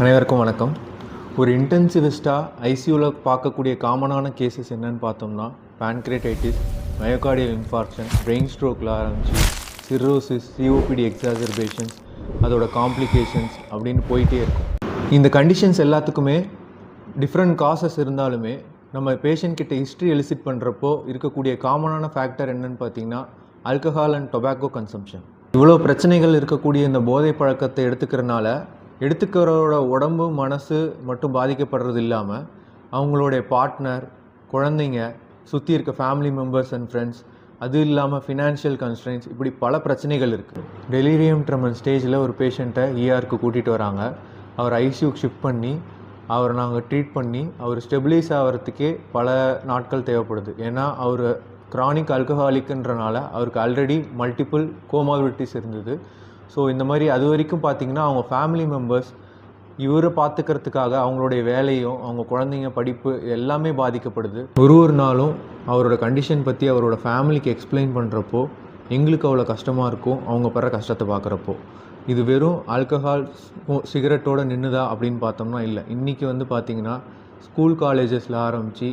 அனைவருக்கும் வணக்கம். ஒரு இன்டென்சிவிஸ்ட்டாக ஐசியூவில் பார்க்கக்கூடிய காமனான கேசஸ் என்னன்னு பார்த்தோம்னா பேன்க்ரியேட்டைட்டிஸ், மயோகார்டியல் இன்ஃபார்க்ஷன், பிரெயின் ஸ்ட்ரோக்கில் ஆரம்பிச்சு சிர்ரோசிஸ், சிஓபிடி எக்ஸாசர்பேஷன்ஸ், அதோட காம்ப்ளிகேஷன்ஸ் அப்படின்னு போயிட்டே இருக்கும். இந்த கண்டிஷன்ஸ் எல்லாத்துக்குமே டிஃப்ரெண்ட் காசஸ் இருந்தாலுமே நம்ம பேஷண்ட் கிட்ட ஹிஸ்ட்ரி எலிசிட் பண்ணுறப்போ இருக்கக்கூடிய காமனான ஃபேக்டர் என்னன்னு பார்த்தீங்கன்னா ஆல்கஹால் அண்ட் டொபாக்கோ கன்சம்ஷன். இவ்வளோ பிரச்சனைகள் இருக்கக்கூடிய இந்த போதை பழக்கத்தை எடுத்துக்கிறனால எடுத்துக்கிறவரோட உடம்பு மனசு மட்டும் பாதிக்கப்படுறது இல்லாமல் அவங்களுடைய பார்ட்னர், குழந்தைங்க, சுற்றி இருக்க ஃபேமிலி மெம்பர்ஸ் அண்ட் ஃப்ரெண்ட்ஸ், அது இல்லாமல் ஃபினான்ஷியல் கன்ஸ்ட்ரெயின்ஸ், இப்படி பல பிரச்சனைகள் இருக்குது. டெலிரியம் ட்ரெமன்ஸ் ஸ்டேஜில் ஒரு பேஷண்ட்டை ERக்கு கூட்டிகிட்டு வராங்க. அவர் ஐசியூக்கு ஷிஃப்ட் பண்ணி அவரை நாங்கள் ட்ரீட் பண்ணி அவர் ஸ்டெபிலைஸ் ஆகிறதுக்கே பல நாட்கள் தேவைப்படுது. ஏன்னா அவர் க்ரானிக் ஆல்கஹாலிக்குன்றனால அவருக்கு ஆல்ரெடி மல்டிபிள் கோமார்பிடிஸ் இருந்தது. ஸோ இந்த மாதிரி அது வரைக்கும் பார்த்திங்கன்னா அவங்க ஃபேமிலி மெம்பர்ஸ் இவரை பார்த்துக்கிறதுக்காக அவங்களுடைய வேலையும் அவங்க குழந்தைங்க படிப்பு எல்லாமே பாதிக்கப்படுது. ஒரு நாளும் அவரோட கண்டிஷன் பற்றி அவரோட ஃபேமிலிக்கு எக்ஸ்பிளைன் பண்ணுறப்போ எங்களுக்கு அவ்வளோ கஷ்டமாக இருக்கும். அவங்க படுற கஷ்டத்தை பார்க்குறப்போ இது வெறும் ஆல்கஹால் சிகரெட்டோடு நின்றுதா அப்படின்னு பார்த்தோம்னா இல்லை. இன்றைக்கி பார்த்திங்கன்னா ஸ்கூல் காலேஜஸில் ஆரம்பித்து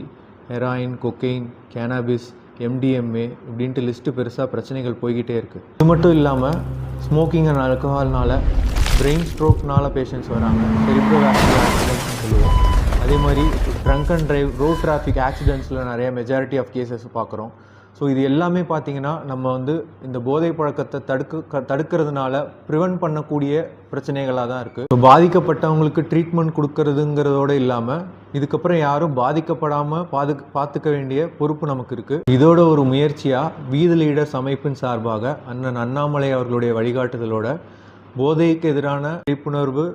ஹெராயின், கொக்கெயின், கேனாபிஸ், MDMA இப்படின்ட்டு லிஸ்ட்டு பெருசாக பிரச்சனைகள் போய்கிட்டே இருக்குது. இது மட்டும் இல்லாமல் ஸ்மோக்கிங் அண்ட் ஆல்கஹால்னால் பிரெயின் ஸ்ட்ரோக்னால் பேஷண்ட்ஸ் வராங்க. செரிப்ரோவாஸ்குலர் ஆக்சிடென்ட்ஸ்னு சொல்லுவோம். அதே மாதிரி drunk and drive, road traffic ஆக்சிடென்ட்ஸில் நிறைய மெஜாரிட்டி ஆஃப் கேசஸ் பார்க்குறோம். ஸோ இது எல்லாமே பார்த்திங்கன்னா நம்ம இந்த போதை பழக்கத்தை தடுக்கிறதுனால ப்ரிவென்ட் பண்ணக்கூடிய பிரச்சனைகளாக தான் இருக்குது. ஸோ பாதிக்கப்பட்டவங்களுக்கு ட்ரீட்மெண்ட் கொடுக்கறதுங்கிறதோடு இல்லாமல் இதுக்கப்புறம் யாரும் பாதிக்கப்படாமல் பார்த்துக்க வேண்டிய பொறுப்பு நமக்கு இருக்குது. இதோட ஒரு முயற்சியாக வீதி லீடர்ஸ் அமைப்பின் சார்பாக அண்ணன் அண்ணாமலை அவர்களுடைய வழிகாட்டுதலோட போதைக்கு எதிரான விழிப்புணர்வு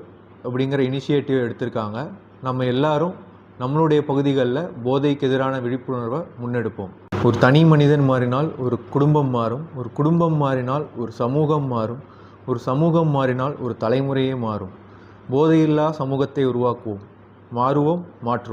அப்படிங்கிற இனிஷியேட்டிவ் எடுத்திருக்காங்க. நம்ம எல்லாரும் நம்மளுடைய பகுதிகளில் போதைக்கு எதிரான விழிப்புணர்வை முன்னெடுப்போம். ஒரு தனி மனிதன் மாறினால் ஒரு குடும்பம் மாறும், ஒரு குடும்பம் மாறினால் ஒரு சமூகம் மாறும், ஒரு சமூகம் மாறினால் ஒரு தலைமுறையே மாறும். போதையில்லா சமூகத்தை உருவாக்குவோம். மாறுவோம், மாற்றுவோம்.